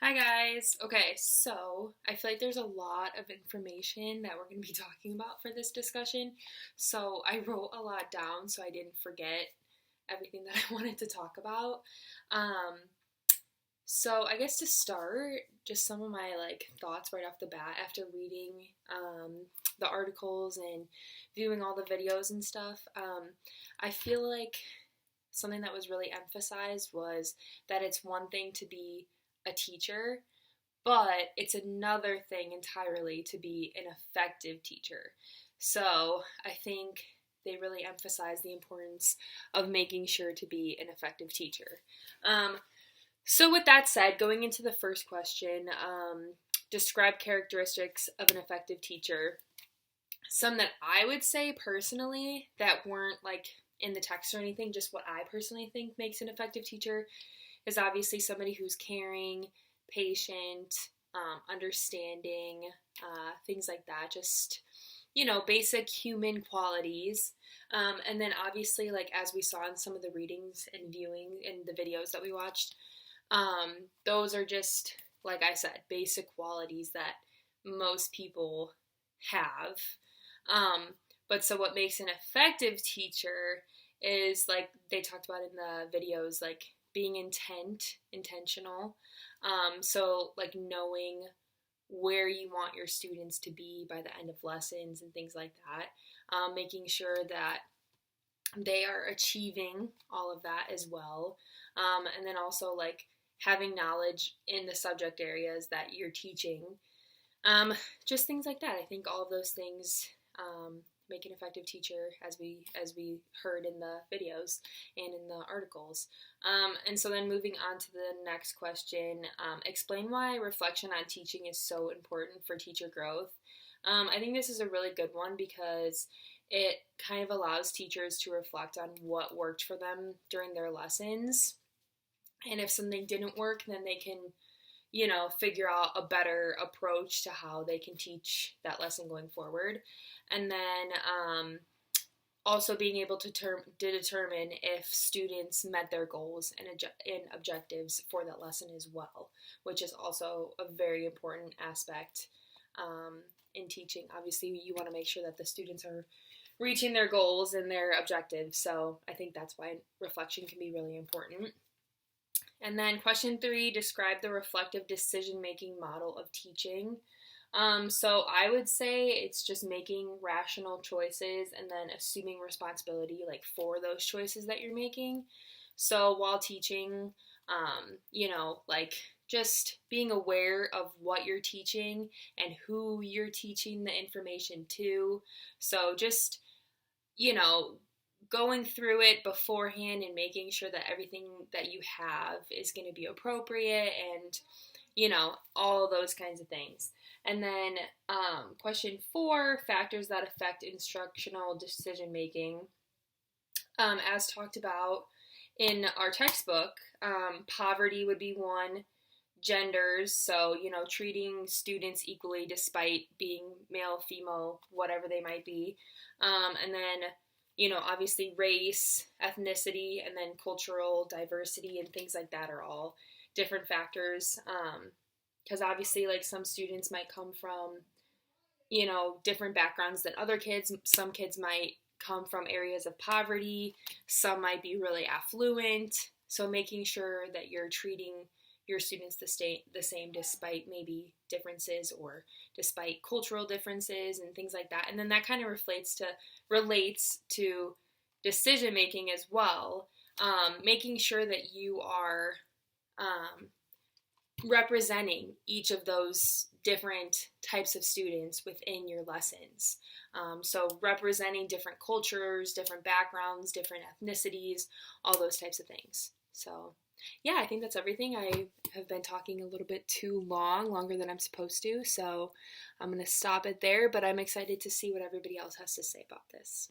Hi guys. Okay, so I feel like there's a lot of information that we're going to be talking about for this discussion. So I wrote a lot down so I didn't forget everything that I wanted to talk about. Um, so I guess to start, just some of my thoughts right off the bat after reading the articles and viewing all the videos and stuff. I feel like something that was really emphasized was that it's one thing to be a teacher, but it's another thing entirely to be an effective teacher. So I think they really emphasize the importance of making sure to be an effective teacher. Um, so, with that said, going into the first question, describe characteristics of an effective teacher. Some that I would say personally that weren't in the text or anything, just what I personally think makes an effective teacher is obviously somebody who's caring, patient, understanding, things like that. Just, basic human qualities. And then obviously, as we saw in some of the readings and viewing in the videos that we watched, those are just, like I said, basic qualities that most people have. Um, but so what makes an effective teacher is like they talked about in the videos, like being intentional. So like knowing where you want your students to be by the end of lessons and things like that. Making sure that they are achieving all of that as well. And then also like having knowledge in the subject areas that you're teaching. Just things like that. I think all of those things make an effective teacher, as we heard in the videos and in the articles. And so then moving on to the next question, explain why reflection on teaching is so important for teacher growth. I think this is a really good one because it kind of allows teachers to reflect on what worked for them during their lessons. And if something didn't work, then they can figure out a better approach to how they can teach that lesson going forward. And then also being able to determine if students met their goals and objectives for that lesson as well, which is also a very important aspect in teaching. Obviously, you want to make sure that the students are reaching their goals and their objectives. So I think that's why reflection can be really important. And then question 3, describe the reflective decision-making model of teaching. So I would say it's just making rational choices and then assuming responsibility for those choices that you're making. So while teaching, just being aware of what you're teaching and who you're teaching the information to. So just, going through it beforehand and making sure that everything that you have is going to be appropriate and, all those kinds of things. And then question 4, factors that affect instructional decision making. As talked about in our textbook, poverty would be one, genders, so, treating students equally despite being male, female, whatever they might be. And then obviously race, ethnicity, and then cultural diversity and things like that are all different factors. Because obviously, some students might come from, different backgrounds than other kids. Some kids might come from areas of poverty. Some might be really affluent. So making sure that you're treating your students the same despite maybe differences or despite cultural differences and things like that. And then that kind of relates to decision making as well. Making sure that you are representing each of those different types of students within your lessons. So representing different cultures, different backgrounds, different ethnicities, all those types of things. So yeah, I think that's everything. I have been talking a little bit too long, longer than I'm supposed to, so I'm going to stop it there, but I'm excited to see what everybody else has to say about this.